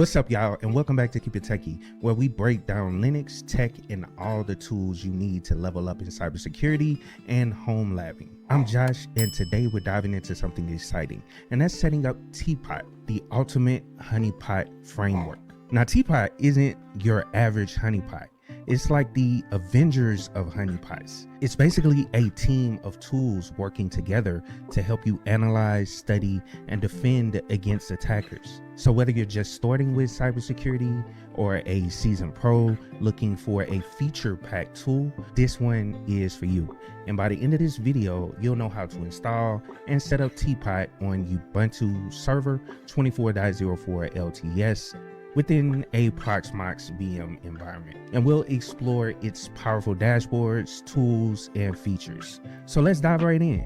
What's up, y'all, and welcome back to KeepItTechie, where we break down Linux, tech, and all the tools you need to level up in cybersecurity and home labbing. I'm Josh, and today we're diving into something exciting, and that's setting up Teapot, the ultimate honeypot framework. Now, Teapot isn't your average honeypot. It's like the Avengers of honeypots. It's basically a team of tools working together to help you analyze, study, and defend against attackers. So whether you're just starting with cybersecurity or a seasoned pro looking for a feature-packed tool, this one is for you. And by the end of this video, you'll know how to install and set up Teapot on Ubuntu Server 24.04 LTS within a Proxmox VM environment, and we'll explore its powerful dashboards, tools, and features. So let's dive right in.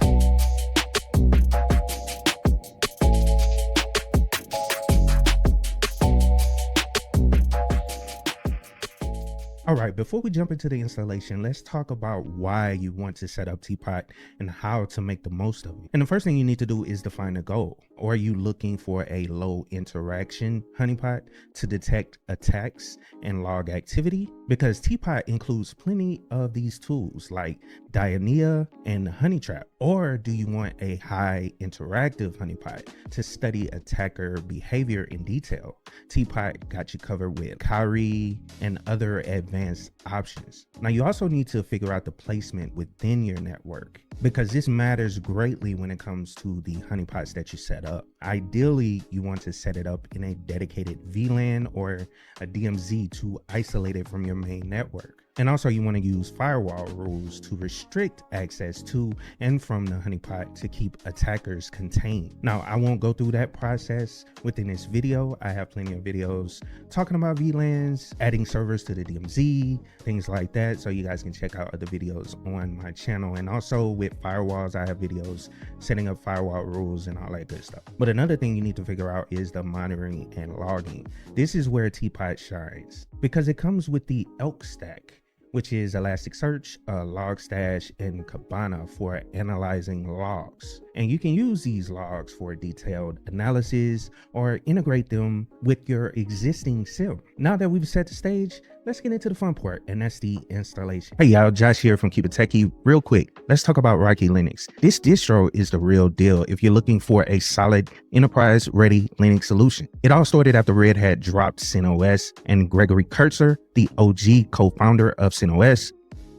All right, before we jump into the installation, let's talk about why you want to set up Teapot and how to make the most of it. And the first thing you need to do is define a goal. Or are you looking for a low interaction honeypot to detect attacks and log activity? Because Teapot includes plenty of these tools like Diania and Honeytrap. Or do you want a high interactive honeypot to study attacker behavior in detail? Teapot got you covered with Kyrie and other advanced options. Now, you also need to figure out the placement within your network, because this matters greatly when it comes to the honeypots that you set up. Ideally, you want to set it up in a dedicated VLAN or a DMZ to isolate it from your main network. And also, you want to use firewall rules to restrict access to and from the honeypot to keep attackers contained. Now, I won't go through that process within this video. I have plenty of videos talking about VLANs, adding servers to the DMZ, things like that. So you guys can check out other videos on my channel. And also with firewalls, I have videos setting up firewall rules and all that good stuff. But another thing you need to figure out is the monitoring and logging. This is where Teapot shines because it comes with the Elk stack, which is Elasticsearch, Logstash, and Kibana for analyzing logs. And you can use these logs for detailed analysis or integrate them with your existing SIEM. Now that we've set the stage, let's get into the fun part, and that's the installation. Hey y'all, Josh here from KeepItTechie. Real quick, let's talk about Rocky Linux. This distro is the real deal if you're looking for a solid enterprise-ready Linux solution. It all started after Red Hat dropped CentOS, and Gregory Kurtzer, the OG co-founder of CentOS,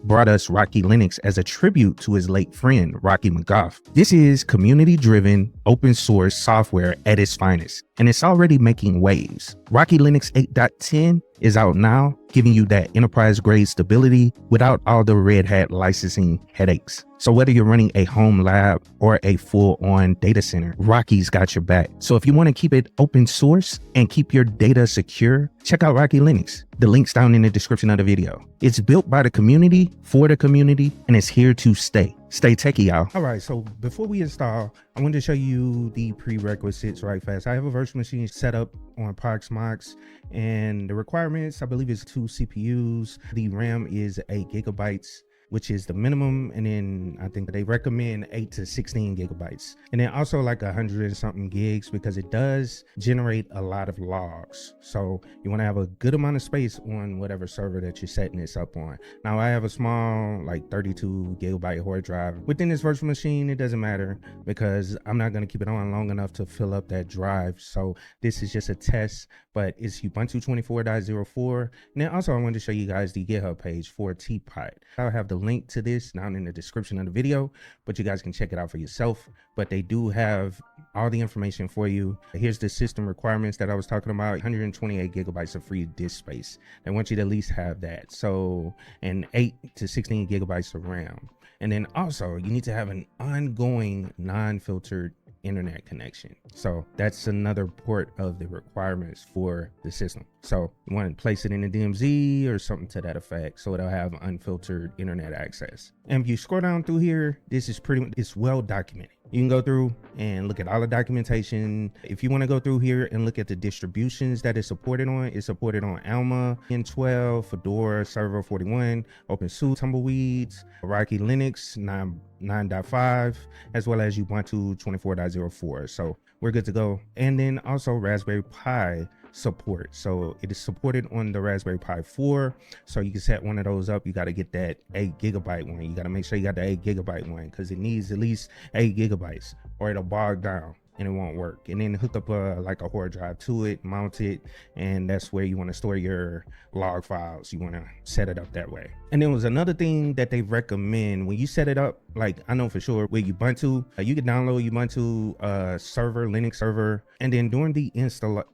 brought us Rocky Linux as a tribute to his late friend, Rocky McGough. This is community-driven, open-source software at its finest, and it's already making waves. Rocky Linux 8.10 is out now, giving you that enterprise-grade stability without all the Red Hat licensing headaches. So whether you're running a home lab or a full-on data center, Rocky's got your back. So if you want to keep it open source and keep your data secure, check out Rocky Linux. The link's down in the description of the video. It's built by the community, for the community, and it's here to stay. Stay techie, y'all. All right, so before we install, I wanted to show you the prerequisites right fast. I have a virtual machine set up on Proxmox, and the requirements, I believe, is 2 CPUs. The RAM is 8 gigabytes, which is the minimum, and then I think they recommend 8 to 16 gigabytes, and then also like 100 and something gigs, because it does generate a lot of logs. So you want to have a good amount of space on whatever server that you're setting this up on. Now, I have a small like 32 gigabyte hard drive within this virtual machine. It doesn't matter because I'm not going to keep it on long enough to fill up that drive. So this is just a test, but it's Ubuntu 24.04. And then also I wanted to show you guys the GitHub page for Teapot. I'll have the link to this down in the description of the video, but you guys can check it out for yourself. But they do have all the information for you. Here's the system requirements that I was talking about: 128 gigabytes of free disk space. They want you to at least have that. So, and 8 to 16 gigabytes of RAM. And then also you need to have an ongoing non-filtered internet connection. So that's another part of the requirements for the system. So you want to place it in a DMZ or something to that effect, so it'll have unfiltered internet access. And if you scroll down through here, this is it's well documented. You can go through and look at all the documentation. If you want to go through here and look at the distributions that it's supported on Alma, N12, Fedora, Server 41, OpenSUSE, Tumbleweeds, Rocky Linux 9.5, as well as Ubuntu 24.04. So we're good to go. And then also Raspberry Pi support. So it is supported on the Raspberry Pi 4. So you can set one of those up. You got to get that 8GB one. You got to make sure you got the 8GB one because it needs at least 8GB or it'll bog down and it won't work. And then hook up like a hard drive to it, mount it, and that's where you want to store your log files. You want to set it up that way. And then was another thing that they recommend when you set it up, like I know for sure with Ubuntu, you can download Ubuntu server, Linux server, and then during the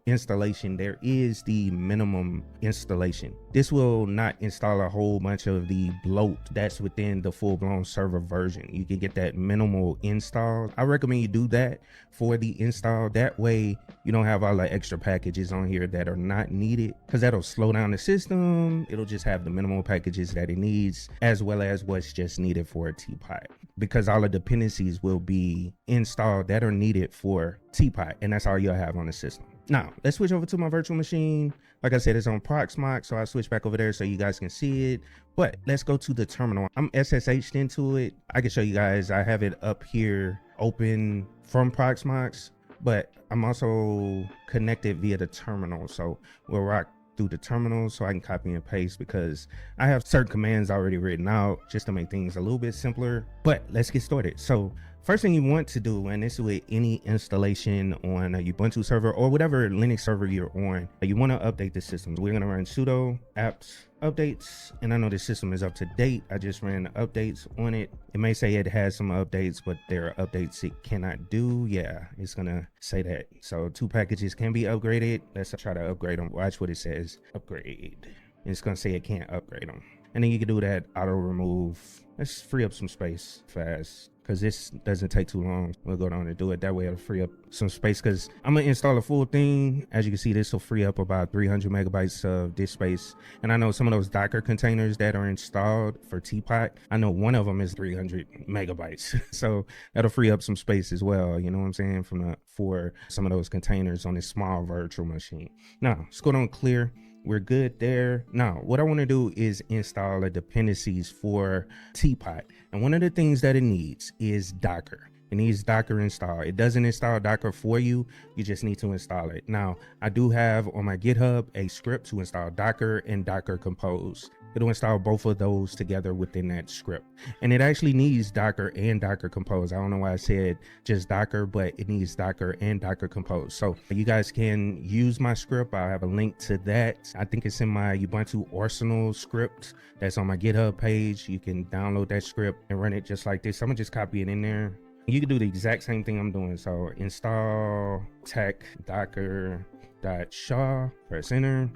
installation, there is the minimum installation. This will not install a whole bunch of the bloat that's within the full-blown server version. You can get that minimal install. I recommend you do that for the install. That way you don't have all the extra packages on here that are not needed, because that'll slow down the system. It'll just have the minimal packages that it needs, as well as what's just needed for a teapot, because all the dependencies will be installed that are needed for teapot, and that's all you'll have on the system. Now let's switch over to my virtual machine. Like I said, it's on Proxmox, so I switch back over there so you guys can see it. But let's go to the terminal. I'm SSH'd into it. I can show you guys. I have it up here open from Proxmox, but I'm also connected via the terminal. So we'll rock through the terminal so I can copy and paste, because I have certain commands already written out just to make things a little bit simpler. But let's get started. So first thing you want to do, and this is with any installation on a Ubuntu server or whatever Linux server you're on, you want to update the system. We're going to run sudo apt updates, and I know the system is up to date. I just ran updates on it. It may say it has some updates, but there are updates it cannot do. Yeah, it's gonna say that. So 2 packages can be upgraded. Let's try to upgrade them. Watch what it says. Upgrade. And it's gonna say it can't upgrade them. And then you can do that auto remove. Let's free up some space fast, because this doesn't take too long. We'll go down and do it that way. It'll free up some space, because I'm gonna install a full thing. As you can see, this will free up about 300 megabytes of disk space. And I know some of those Docker containers that are installed for Teapot, I know one of them is 300 megabytes. So that'll free up some space as well, you know what I'm saying, for some of those containers on this small virtual machine. Now let's go down clear. We're good there. Now what I want to do is install the dependencies for Teapot, and one of the things that it needs is Docker. It needs Docker install. It doesn't install Docker for you. You just need to install it. Now I do have on my GitHub a script to install Docker and Docker Compose. It'll install both of those together within that script. And it actually needs Docker and Docker Compose. I don't know why I said just Docker, but it needs Docker and Docker Compose. So you guys can use my script. I'll have a link to that. I think it's in my Ubuntu Arsenal script that's on my GitHub page. You can download that script and run it just like this. I'm gonna just copy it in there. You can do the exact same thing I'm doing. So install tech docker.sha, press enter.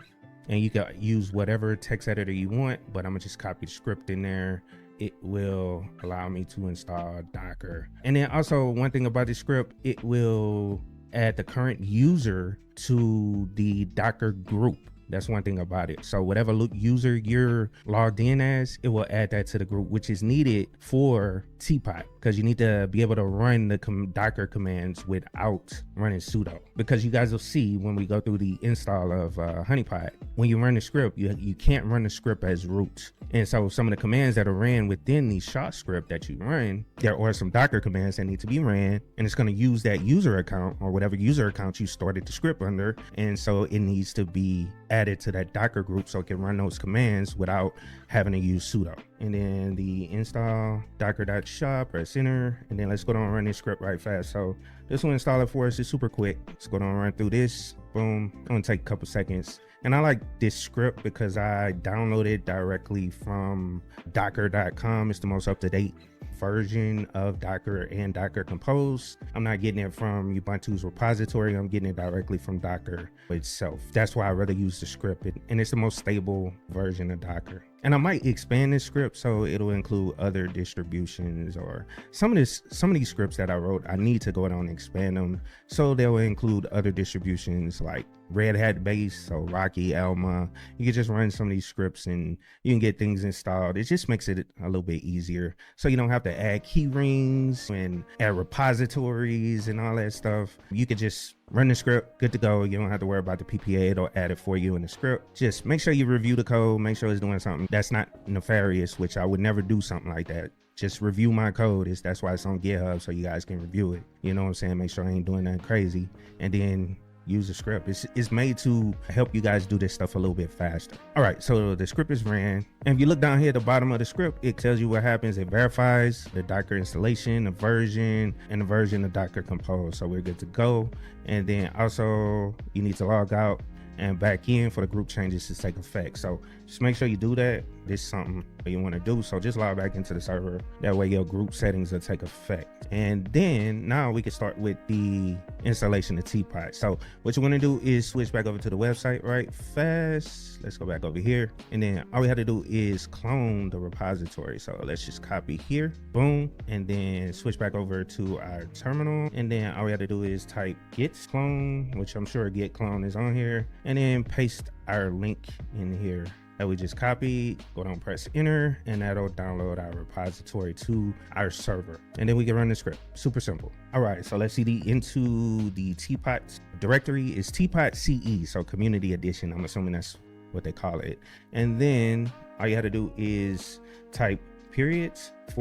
And you can use whatever text editor you want, but I'm gonna just copy the script in there. It will allow me to install Docker. And then also one thing about the script, it will add the current user to the Docker group. That's one thing about it. So whatever user you're logged in as, it will add that to the group, which is needed for Teapot, because you need to be able to run the Docker commands without running sudo. Because you guys will see when we go through the install of Honeypot, when you run the script, you can't run the script as root. And so some of the commands that are ran within the shot script that you run, there are some Docker commands that need to be ran, and it's going to use that user account or whatever user account you started the script under. And so it needs to be added to that Docker group so it can run those commands without having to use sudo. And then the install docker.sha, press enter, and then let's go down and run this script right fast. So this will install it for us. It's super quick. Let's go down and run through this. Boom. It's gonna take a couple seconds. And I like this script because I downloaded directly from docker.com. It's the most up-to-date version of Docker and Docker Compose. I'm not getting it from Ubuntu's repository. I'm getting it directly from Docker itself. That's why I rather use the script, and it's the most stable version of Docker. And I might expand this script so it'll include other distributions, or some of these scripts that I wrote, I need to go down and expand them so they'll include other distributions like Red Hat base, so Rocky, Alma. You can just run some of these scripts and you can get things installed. It just makes it a little bit easier, so you don't have to add key rings and add repositories and all that stuff. You could just run the script, good to go. You don't have to worry about the PPA. It'll add it for you in the script. Just make sure you review the code, make sure it's doing something that's not nefarious, which I would never do something like that. Just review my code. That's why it's on GitHub, so you guys can review it. You know what I'm saying? Make sure I ain't doing nothing crazy. And then use the script. It's made to help you guys do this stuff a little bit faster. All right, so the script is ran. And if you look down here at the bottom of the script, it tells you what happens. It verifies the Docker installation, the version, and the version of Docker Compose. So we're good to go. And then also you need to log out and back in for the group changes to take effect. So just make sure you do that. This is something that you want to do. So just log back into the server. That way your group settings will take effect. And then now we can start with the installation of Teapot. So what you want to do is switch back over to the website right fast. Let's go back over here. And then all we have to do is clone the repository. So let's just copy here, boom, and then switch back over to our terminal. And then all we have to do is type git clone, which I'm sure git clone is on here, and then paste our link in here that we just copied. Go down, press enter, and that'll download our repository to our server. And then we can run the script. Super simple. All right, so let's see into the Teapot directory is Teapot CE, so community edition. I'm assuming that's what they call it. And then all you have to do is type periods /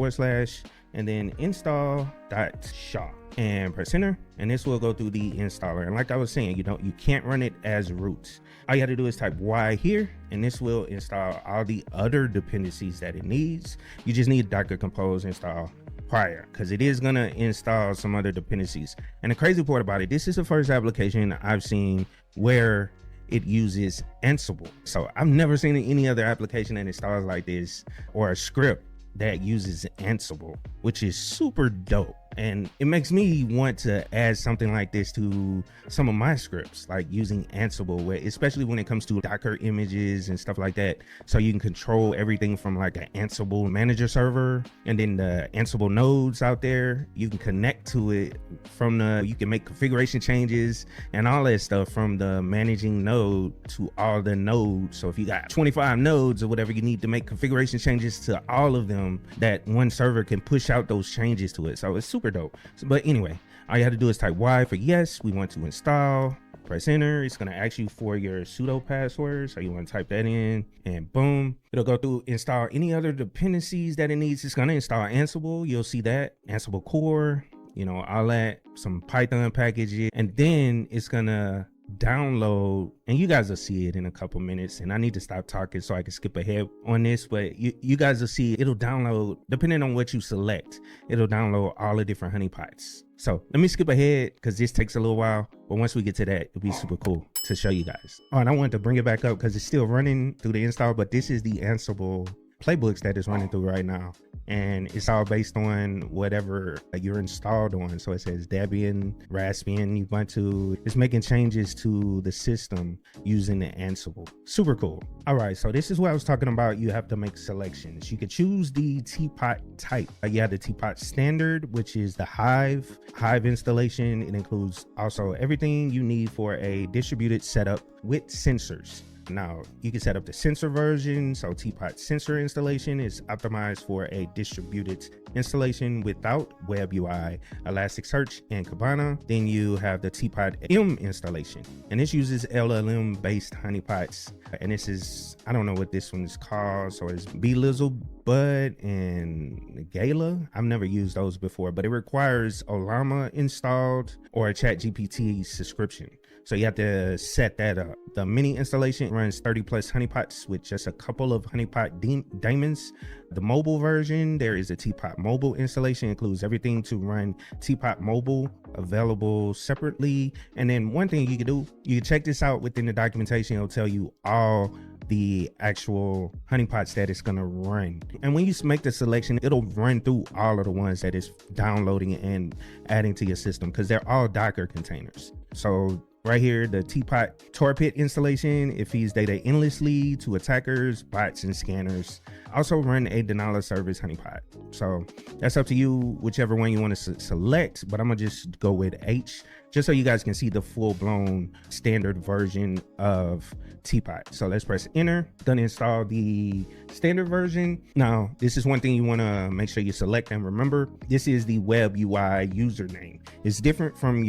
and then install.sha and press enter, and this will go through the installer. And like I was saying, you can't run it as root. All you have to do is type Y here, and this will install all the other dependencies that it needs. You just need Docker Compose install prior, because it is going to install some other dependencies. And the crazy part about it, this is the first application I've seen where it uses Ansible. So I've never seen any other application that installs like this, or a script that uses Ansible, which is super dope. And it makes me want to add something like this to some of my scripts, like using Ansible, especially when it comes to Docker images and stuff like that. So you can control everything from like an Ansible manager server, and then the Ansible nodes out there, you can connect to it from you can make configuration changes and all that stuff from the managing node to all the nodes. So if you got 25 nodes or whatever, you need to make configuration changes to all of them, that one server can push out those changes to it. So it's super dope. But anyway, all you have to do is type Y for yes, we want to install, press enter. It's going to ask you for your sudo password, so you want to type that in, and boom, it'll go through, install any other dependencies that it needs. It's going to install Ansible. You'll see that Ansible core, all that, some Python packages, and then it's going to download, and you guys will see it in a couple minutes. And I need to stop talking so I can skip ahead on this, but you guys will see it'll download, depending on what you select, it'll download all the different honeypots. So let me skip ahead because this takes a little while, but once we get to that, it'll be super cool to show you guys. Oh, and I wanted to bring it back up because it's still running through the install, but this is the Ansible playbooks that is running through right now, and it's all based on whatever you're installed on. So it says Debian, Raspbian, Ubuntu. It's making changes to the system using the Ansible. Super cool. All right, so this is what I was talking about. You have to make selections. You could choose the Teapot type. You have the Teapot standard, which is the Hive installation. It includes also everything you need for a distributed setup with sensors. Now you can set up the sensor version. So Teapot sensor installation is optimized for a distributed installation without web UI, Elasticsearch, and Kibana. Then you have the Teapot M installation, and this uses LLM based honeypots. And this is, I don't know what this one is called. So it's Bud and Gala. I've never used those before, but it requires Olama installed or a ChatGPT subscription. So you have to set that up. The mini installation runs 30 plus honeypots with just a couple of honeypot daemons. The mobile version, there is a Teapot mobile installation, includes everything to run Teapot mobile, available separately. And then one thing you can do, you can check this out within the documentation. It'll tell you all the actual honeypots that it's going to run. And when you make the selection, it'll run through all of the ones that it's downloading and adding to your system, because they're all Docker containers. So right here, the Teapot Torpid installation, it feeds data endlessly to attackers, bots, and scanners. Also run a denial of service honeypot. So that's up to you, whichever one you want to select, but I'm gonna just go with H, just so you guys can see the full-blown standard version of Teapot. So let's press enter. Gonna install the standard version. Now, this is one thing you want to make sure you select and remember. This is the web UI username. It's different from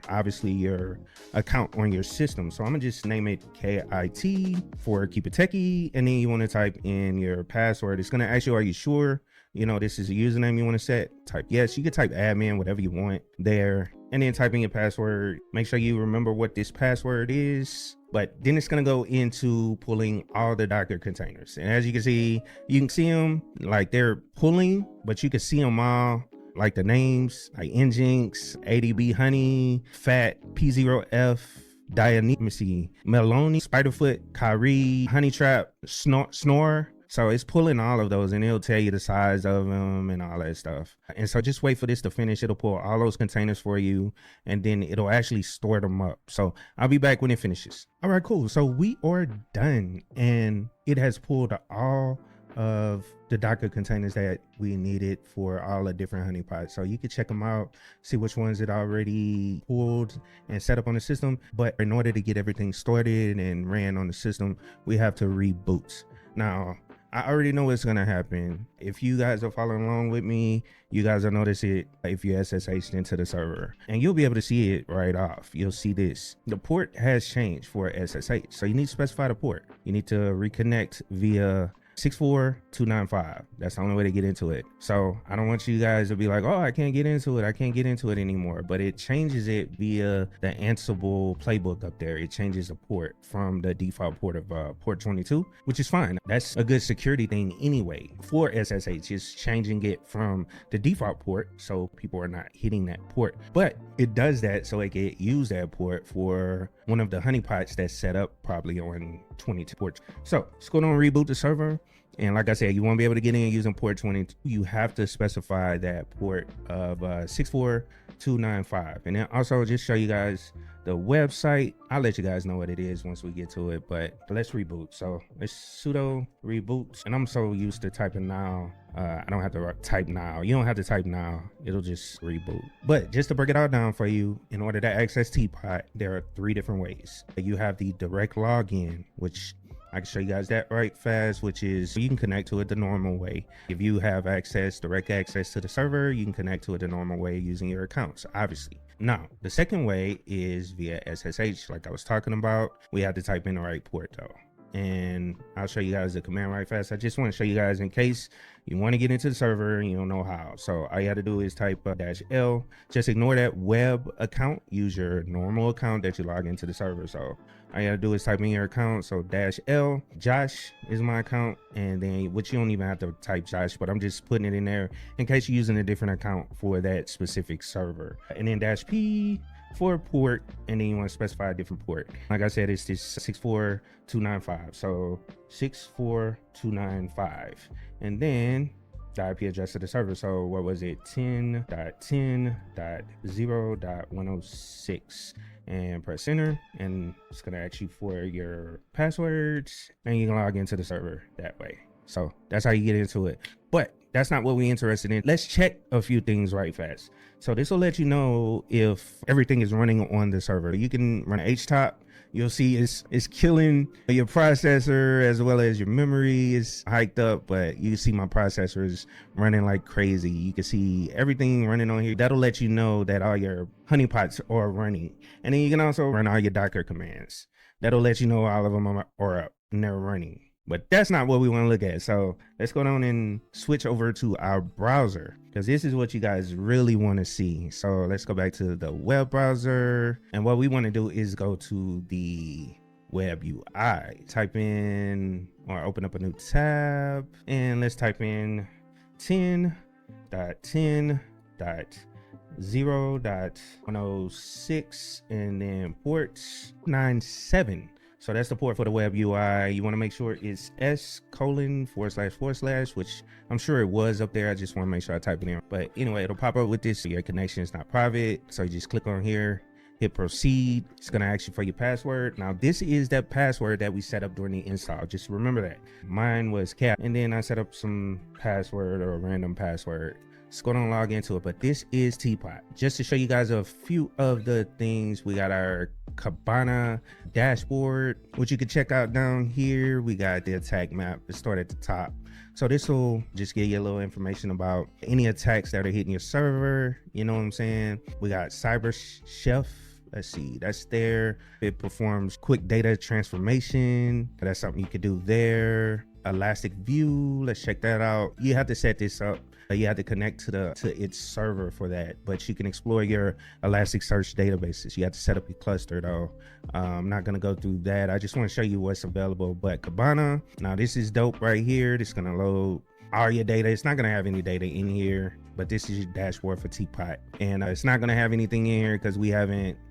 obviously your account on your system. So I'm gonna just name it KIT for KeepItTechie, and then you want to type in your password. It's gonna ask you, are you sure this is a username you want to set? Type yes. You can type admin, whatever you want there. and then type in your password. Make sure you remember what this password is. But then it's going to go into pulling all the Docker containers. And as you can see them like they're pulling, but you can see them all, like the names, like Nginx, ADB Honey, Fat, P0F, Dionysi, Meloni, Spiderfoot, Kyrie, Honeytrap, Snore. So it's pulling all of those, and it'll tell you the size of them and all that stuff. And so just wait for this to finish. It'll pull all those containers for you, and then it'll actually store them up. So I'll be back when it finishes. All right, cool. So we are done, and it has pulled all of the Docker containers that we needed for all the different honeypots. So you can check them out, see which ones it already pulled and set up on the system. But in order to get everything started and ran on the system, we have to reboot. Now, I already know what's gonna happen. If you guys are following along with me, you guys will notice it if you SSH into the server, and you'll be able to see it right off. You'll see this. The port has changed for SSH, so you need to specify the port. You need to reconnect via 64295. That's the only way to get into it. So I don't want you guys to be like, oh, I can't get into it anymore. But it changes it via the Ansible playbook up there. It changes the port from the default port of port 22, which is fine. That's a good security thing anyway. For SSH, it's changing it from the default port, so people are not hitting that port. But it does that so it can use that port for one of the honeypots that's set up probably on 22 ports. So let's go on, reboot the server. And like I said, you won't be able to get in using port 22. You have to specify that port of 64295. And then also just show you guys the website. I'll let you guys know what it is once we get to it, but let's reboot. So it's sudo reboot. And I'm so used to typing now. I don't have to type now. You don't have to type now. It'll just reboot. But just to break it all down for you, in order to access Teapot, there are 3 different ways. You have the direct login, which I can show you guys that right fast, which is you can connect to it the normal way. If you have direct access to the server, you can connect to it the normal way using your accounts, obviously. Now, the second way is via SSH, like I was talking about. We have to type in the right port though. And I'll show you guys the command right fast. I just want to show you guys in case you want to get into the server and you don't know how. So all you have to do is type -L. Just ignore that web account. Use your normal account that you log into the server. So all you have to do is type in your account. So -L. Josh is my account. And then, which you don't even have to type Josh, but I'm just putting it in there in case you're using a different account for that specific server. And then -P for a port, and then you want to specify a different port. Like I said, it's this 64295. So 64295, and then the IP address of the server. So what was it? 10.10.0.106, and press enter, and it's gonna ask you for your passwords, and you can log into the server that way. So that's how you get into it. But that's not what we're interested in. Let's check a few things right fast. So this will let you know if everything is running on the server. You can run HTOP. You'll see it's killing your processor as well as your memory is hiked up, but you see my processor is running like crazy. You can see everything running on here. That'll let you know that all your honeypots are running. And then you can also run all your Docker commands. That'll let you know all of them are up and they're running. But that's not what we want to look at. So let's go down and switch over to our browser, because this is what you guys really want to see. So let's go back to the web browser. And what we want to do is go to the web UI. Type in, or open up a new tab, and let's type in 10.10.0.106 and then port 97. So that's the port for the web UI. You want to make sure it's s:////, which I'm sure it was up there. I just want to make sure I type it in. But anyway, it'll pop up with this. Your connection is not private. So you just click on here, hit proceed. It's going to ask you for your password. Now, this is that password that we set up during the install. Just remember that. Mine was cat. And then I set up some password or a random password. Let's go down and log into it. But this is Teapot. Just to show you guys a few of the things, we got our Kibana dashboard, which you can check out down here. We got the attack map. Let's start at the top. So this will just give you a little information about any attacks that are hitting your server. You know what I'm saying? We got Cyberchef, Let's see, that's there. It performs quick data transformation. That's something you could do there. Elastic View, let's check that out. You have to set this up. You have to connect to its server for that, but you can explore your Elasticsearch databases. You have to set up your cluster though. I'm not gonna go through that. I just want to show you what's available. But Kibana, now this is dope right here. This is gonna load all your data. It's not gonna have any data in here, but this is your dashboard for Teapot, and it's not gonna have anything in here because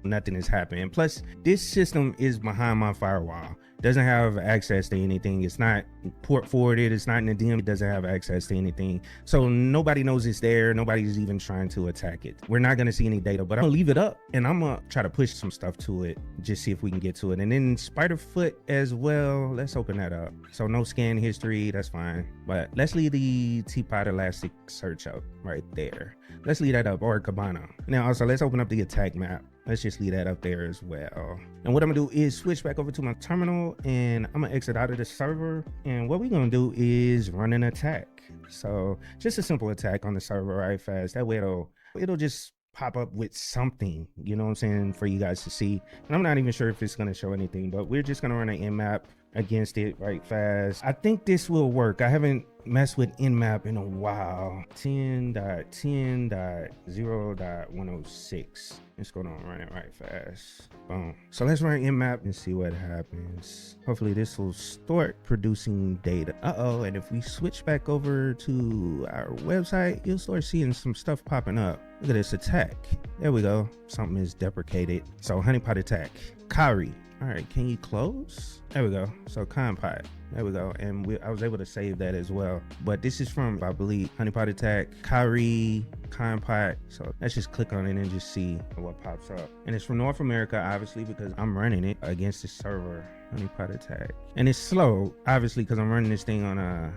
nothing has happened. And plus, this system is behind my firewall. Doesn't have access to anything. It's not port forwarded. It's not in the DM. It doesn't have access to anything. So nobody knows it's there. Nobody's even trying to attack it. We're not gonna see any data, but I'm gonna leave it up and I'm gonna try to push some stuff to it. Just see if we can get to it. And then Spiderfoot as well. Let's open that up. So no scan history, that's fine. But let's leave the Teapot Elasticsearch up right there. Let's leave that up, or Kibana. Now also let's open up the attack map. Let's just leave that up there as well. And what I'm gonna do is switch back over to my terminal and I'm gonna exit out of the server. And what we're gonna do is run an attack. So just a simple attack on the server right fast. That way it'll just pop up with something, you know what I'm saying, for you guys to see. And I'm not even sure if it's gonna show anything, but we're just gonna run an nmap against it right fast. I think this will work. I haven't messed with nmap in a while. 10.10.0.106. It's going on, run it right fast. Boom. So let's run nmap and see what happens. Hopefully this will start producing data. And if we switch back over to our website, you'll start seeing some stuff popping up. Look at this attack. There we go. Something is deprecated. So Honeypot attack. Kari. All right, can you close? There we go. So Honeypot. There we go. And I was able to save that as well. But this is from, I believe, Honeypot attack, Kari, Honeypot. So let's just click on it and just see what pops up. And it's from North America, obviously, because I'm running it against the server. Honeypot attack. And it's slow, obviously, because I'm running this thing on a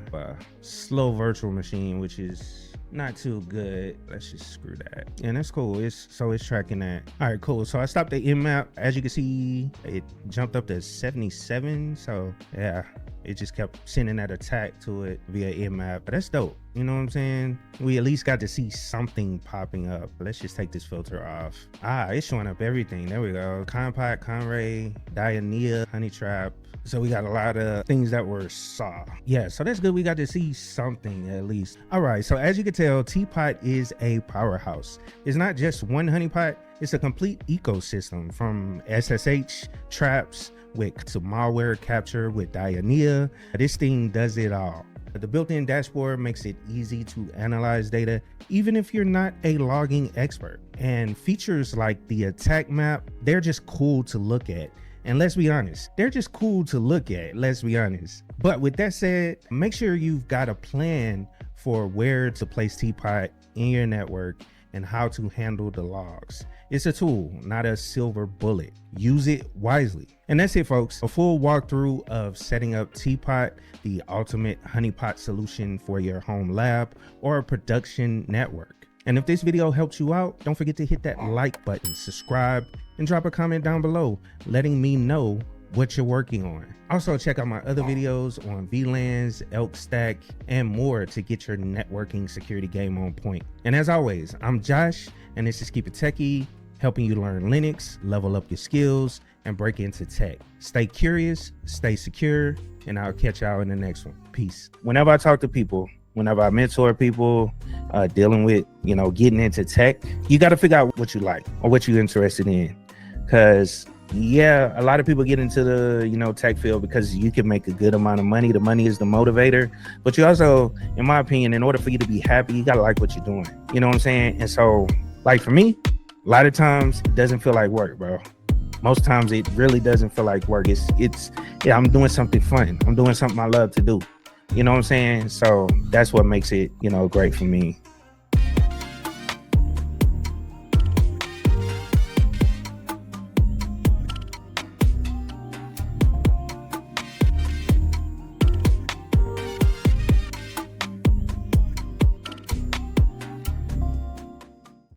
slow virtual machine, which is not too good. Let's just screw that. And that's cool. It's tracking that. All right, cool. So I stopped the nmap. As you can see, it jumped up to 77. So yeah, it just kept sending that attack to it via nmap. But that's dope. You know what I'm saying? We at least got to see something popping up. Let's just take this filter off. It's showing up everything. There we go. Honeypot, Conray, Dianea, Honey Trap. So we got a lot of things that were saw. Yeah, so that's good. We got to see something at least. All right, so as you can tell, Teapot is a powerhouse. It's not just one honeypot. It's a complete ecosystem, from SSH traps to malware capture with Dianea. This thing does it all. The built-in dashboard makes it easy to analyze data, even if you're not a logging expert. And features like the attack map, they're just cool to look at. And let's be honest, they're just cool to look at, let's be honest. But with that said, make sure you've got a plan for where to place Teapot in your network and how to handle the logs. It's a tool, not a silver bullet. Use it wisely. And that's it, folks. A full walkthrough of setting up Teapot, the ultimate honeypot solution for your home lab or a production network. And if this video helps you out, don't forget to hit that like button, subscribe, and drop a comment down below letting me know what you're working on. Also, check out my other videos on VLANs, Elk Stack, and more to get your networking security game on point. And as always, I'm Josh, and this is KeepItTechie, helping you learn Linux, level up your skills, and break into tech. Stay curious, stay secure, and I'll catch y'all in the next one. Peace. Whenever I talk to people, whenever I mentor people dealing with, getting into tech, you got to figure out what you like or what you're interested in. Because yeah, a lot of people get into the tech field because you can make a good amount of money. The money is the motivator, but you also, in my opinion, in order for you to be happy, you gotta like what you're doing. You know what I'm saying? And so, like for me, a lot of times it doesn't feel like work, bro. Most times it really doesn't feel like work. Yeah, I'm doing something fun. I'm doing something I love to do. You know what I'm saying? So that's what makes it, great for me.